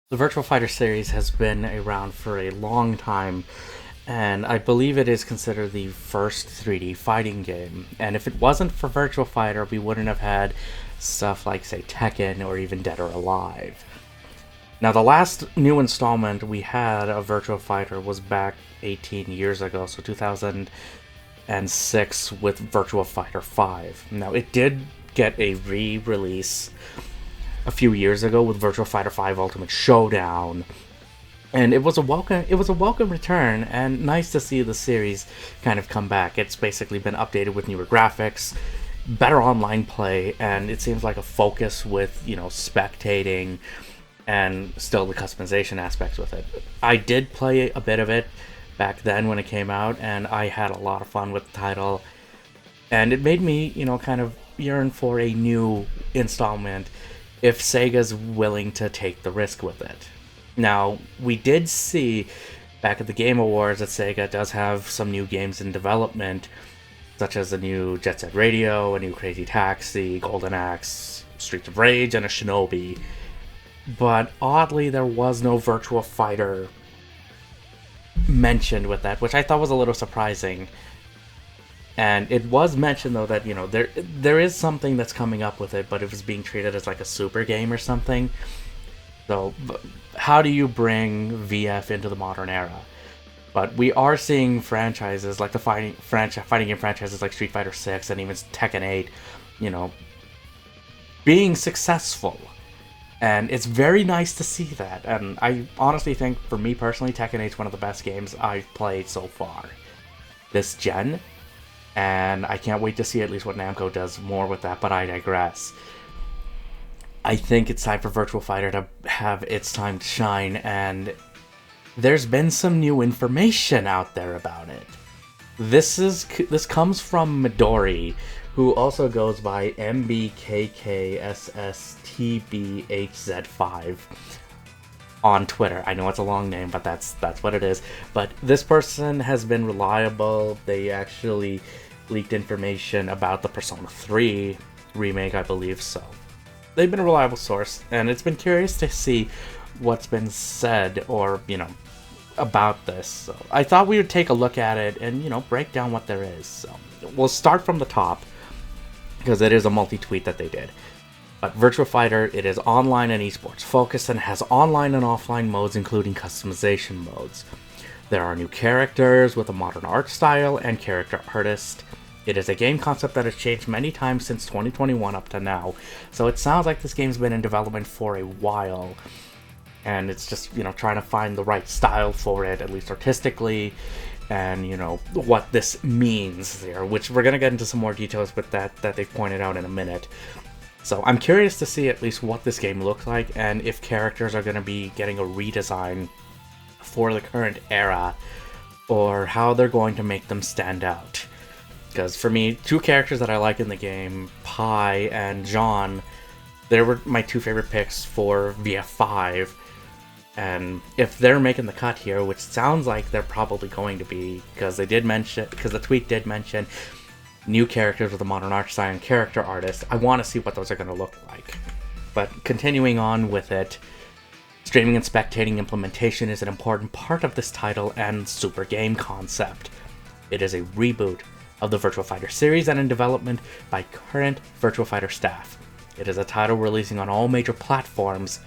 The Virtua Fighter series has been around for a long time, and I believe it is considered the first 3D fighting game. And if it wasn't for Virtua Fighter, we wouldn't have had stuff like, say, Tekken or even Dead or Alive. Now, the last new installment we had of Virtua Fighter was back 18 years ago, so 2006 with Virtua Fighter 5. Now, it did get a re release a few years ago with Virtua Fighter 5 Ultimate Showdown, and it was a welcome return, and nice to see the series kind of come back. It's basically been updated with newer graphics, better online play, and it seems like a focus with spectating and still the customization aspects with it. I did play a bit of it back then when it came out, and I had a lot of fun with the title, and it made me kind of yearn for a new installment if Sega's willing to take the risk with it. Now, we did see back at the Game Awards that Sega does have some new games in development, such as a new Jet Set Radio, a new Crazy Taxi, Golden Axe, Streets of Rage, and a Shinobi. But oddly, there was no Virtua Fighter mentioned with that, which I thought was a little surprising. And it was mentioned though that there is something that's coming up with it, but it was being treated as like a super game or something. So how do you bring VF into the modern era? But we are seeing franchises like the fighting game franchises like Street Fighter 6 and even Tekken 8, you know, being successful. And it's very nice to see that. And I honestly think, for me personally, Tekken 8 is one of the best games I've played so far this gen. And I can't wait to see at least what Namco does more with that, but I digress. I think it's time for Virtua Fighter to have its time to shine, and there's been some new information out there about it. This comes from Midori, who also goes by MBKKSSTBHZ5 on Twitter. I know it's a long name, but that's what it is. But this person has been reliable. They actually leaked information about the Persona 3 remake, I believe, so they've been a reliable source, and it's been curious to see what's been said or, about this. So I thought we would take a look at it and, break down what there is. So we'll start from the top, because it is a multi-tweet that they did. But Virtua Fighter, it is online and esports focused and has online and offline modes, including customization modes. There are new characters with a modern art style and character artist. It is a game concept that has changed many times since 2021 up to now, so it sounds like this game's been in development for a while, and it's just, trying to find the right style for it, at least artistically, and, what this means there, which we're going to get into some more details with that they've pointed out in a minute. So I'm curious to see at least what this game looks like, and if characters are going to be getting a redesign for the current era, or how they're going to make them stand out. Because for me, two characters that I like in the game, Pi and John, they were my two favorite picks for VF5. And if they're making the cut here, which sounds like they're probably going to be, because the tweet did mention new characters with a modern art style and character artist, I want to see what those are going to look like. But continuing on with it, streaming and spectating implementation is an important part of this title and super game concept. It is a reboot of the Virtua Fighter series and in development by current Virtua Fighter staff. It is a title releasing on all major platforms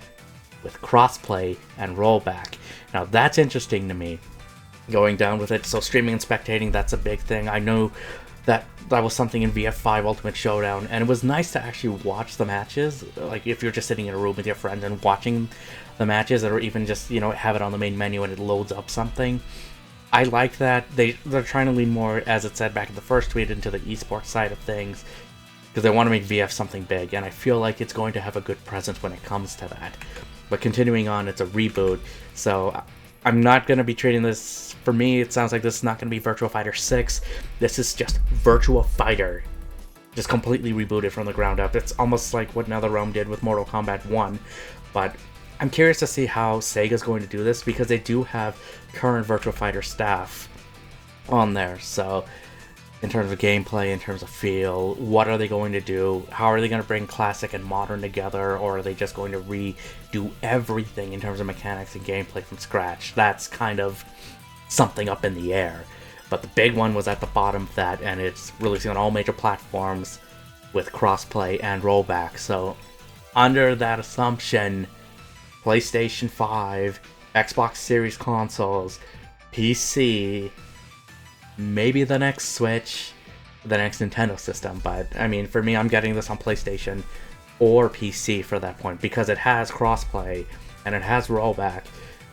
with Crossplay and Rollback. Now that's interesting to me, going down with it. So streaming and spectating, that's a big thing. I know that was something in VF5 Ultimate Showdown, and it was nice to actually watch the matches, like if you're just sitting in a room with your friends and watching the matches, or even just have it on the main menu and it loads up something. I like that. They're trying to lean more, as it said back in the first tweet, into the esports side of things, because they want to make VF something big, and I feel like it's going to have a good presence when it comes to that. But continuing on, it's a reboot, so I'm not going to be treating this, for me, it sounds like this is not going to be Virtua Fighter 6. This is just Virtua Fighter, just completely rebooted from the ground up. It's almost like what NetherRealm did with Mortal Kombat 1, but I'm curious to see how Sega's going to do this, because they do have current Virtua Fighter staff on there. So in terms of gameplay, in terms of feel. What are they going to do? How are they going to bring classic and modern together, or are they just going to redo everything in terms of mechanics and gameplay from scratch? That's kind of something up in the air. But the big one was at the bottom of that, and it's releasing on all major platforms with crossplay and rollback. So under that assumption, PlayStation 5, Xbox Series consoles, PC, maybe the next Switch, the next Nintendo system. But I mean, for me, I'm getting this on PlayStation or PC for that point, because it has crossplay and it has rollback.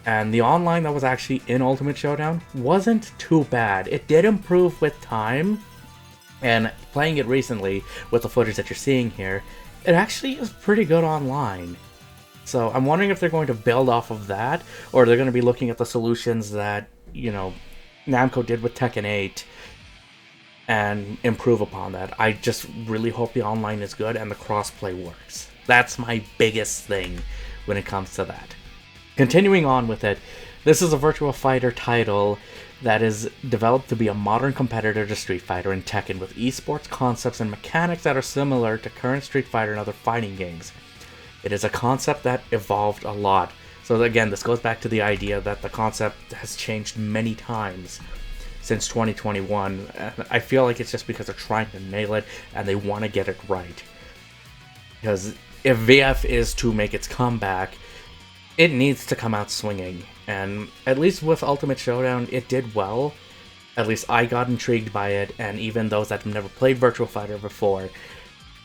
And the online that was actually in Ultimate Showdown wasn't too bad. It did improve with time, and playing it recently with the footage that you're seeing here, it actually is pretty good online. So I'm wondering if they're going to build off of that, or they're going to be looking at the solutions that, you know, Namco did with Tekken 8 and improve upon that. I just really hope the online is good and the crossplay works. That's my biggest thing when it comes to that. Continuing on with it, this is a Virtua Fighter title that is developed to be a modern competitor to Street Fighter and Tekken, with esports concepts and mechanics that are similar to current Street Fighter and other fighting games. It is a concept that evolved a lot. So again, this goes back to the idea that the concept has changed many times since 2021. I feel like it's just because they're trying to nail it and they want to get it right. Because if VF is to make its comeback, it needs to come out swinging, and at least with Ultimate Showdown, it did well. At least I got intrigued by it, and even those that have never played Virtua Fighter before,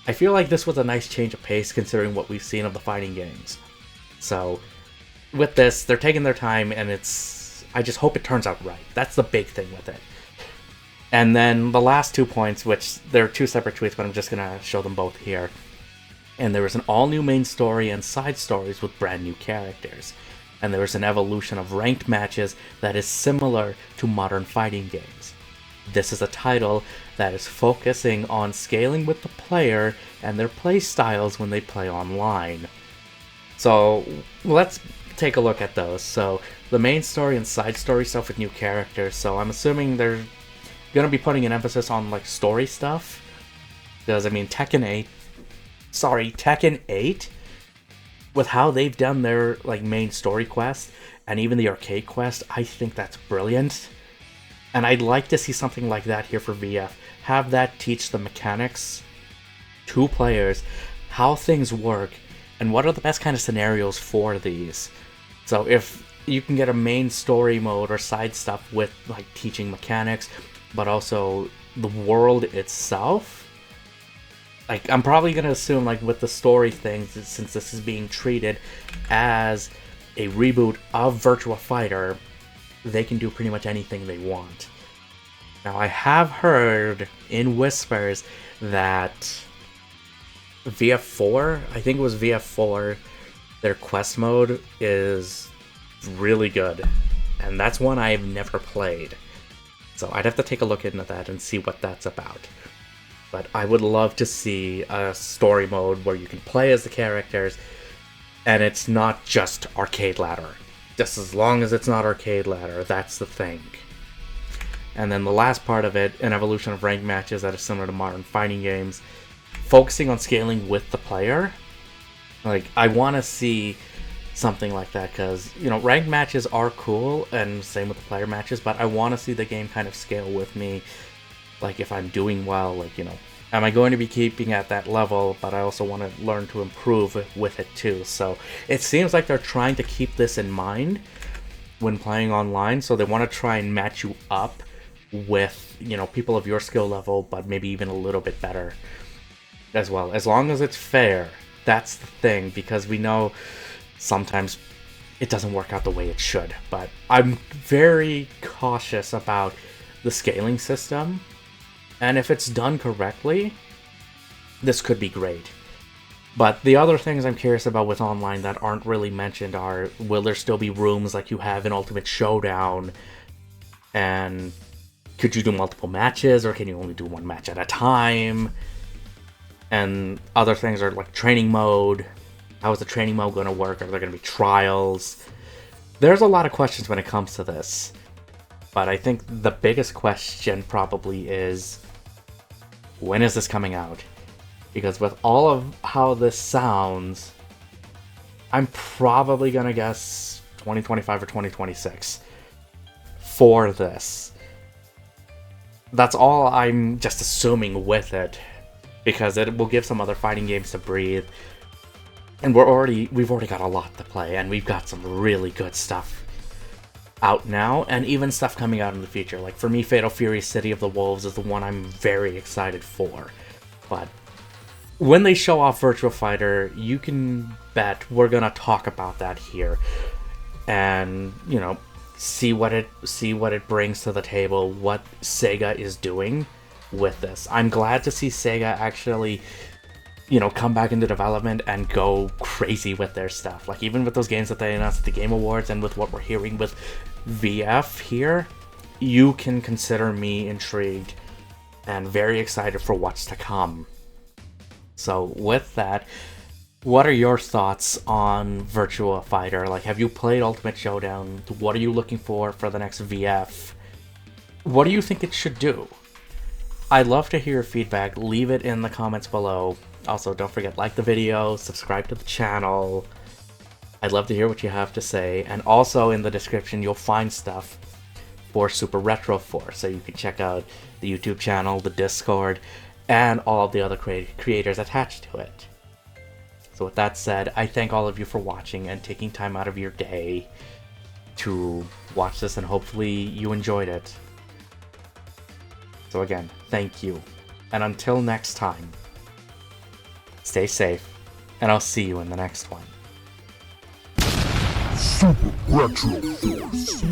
I feel like this was a nice change of pace considering what we've seen of the fighting games. So, with this, they're taking their time, and I just hope it turns out right. That's the big thing with it. And then the last 2 points, which they're 2 separate tweets, but I'm just going to show them both here. And there was an all-new main story and side stories with brand new characters. And there was an evolution of ranked matches that is similar to modern fighting games. This is a title that is focusing on scaling with the player and their play styles when they play online. So let's take a look at those. So the main story and side story stuff with new characters. So I'm assuming they're going to be putting an emphasis on like story stuff. Because I mean, Tekken 8, with how they've done their like main story quest and even the arcade quest, I think that's brilliant. And I'd like to see something like that here for VF. Have that teach the mechanics to players, how things work, and what are the best kind of scenarios for these. So if you can get a main story mode or side stuff with like teaching mechanics, but also the world itself, like, I'm probably going to assume, like, with the story thing, since this is being treated as a reboot of Virtua Fighter, they can do pretty much anything they want. Now, I have heard in whispers that VF4, I think it was VF4, their quest mode is really good. And that's one I've never played. So I'd have to take a look into that and see what that's about. But I would love to see a story mode where you can play as the characters, and it's not just arcade ladder. Just as long as it's not arcade ladder, that's the thing. And then the last part of it, an evolution of ranked matches that are similar to modern fighting games, focusing on scaling with the player. Like, I want to see something like that, because, you know, ranked matches are cool, and same with the player matches, but I want to see the game kind of scale with me. Like, if I'm doing well, like, you know, am I going to be keeping at that level, but I also want to learn to improve with it too. So it seems like they're trying to keep this in mind when playing online, so they want to try and match you up with, you know, people of your skill level, but maybe even a little bit better as well. As long as it's fair, that's the thing, because we know sometimes it doesn't work out the way it should. But I'm very cautious about the scaling system. And if it's done correctly, this could be great. But the other things I'm curious about with online that aren't really mentioned are, will there still be rooms like you have in Ultimate Showdown? And could you do multiple matches, or can you only do one match at a time? And other things are like training mode. How is the training mode going to work? Are there going to be trials? There's a lot of questions when it comes to this. But I think the biggest question probably is, when is this coming out? Because with all of how this sounds, I'm probably gonna guess 2025 or 2026 for this. That's all I'm just assuming with it, because it will give some other fighting games to breathe. And we've already got a lot to play, and we've got some really good stuff out now, and even stuff coming out in the future. Like for me, Fatal Fury City of the Wolves is the one I'm very excited for. But when they show off Virtua Fighter, you can bet we're gonna talk about that here, and you know, see what it brings to the table, what Sega is doing with this. I'm glad to see Sega actually, you know, come back into development and go crazy with their stuff. Like even with those games that they announced at the Game Awards, and with what we're hearing with VF here, you can consider me intrigued and very excited for what's to come. So with that, what are your thoughts on Virtua Fighter? Like, have you played Ultimate Showdown? What are you looking for the next VF? What do you think it should do? I'd love to hear your feedback. Leave it in the comments below. Also, don't forget, like the video, subscribe to the channel. I'd love to hear what you have to say. And also in the description, you'll find stuff for Super Retro Force, so you can check out the YouTube channel, the Discord, and all of the other creators attached to it. So with that said, I thank all of you for watching and taking time out of your day to watch this, and hopefully you enjoyed it. So again, thank you. And until next time, stay safe, and I'll see you in the next one. Super Retro Force.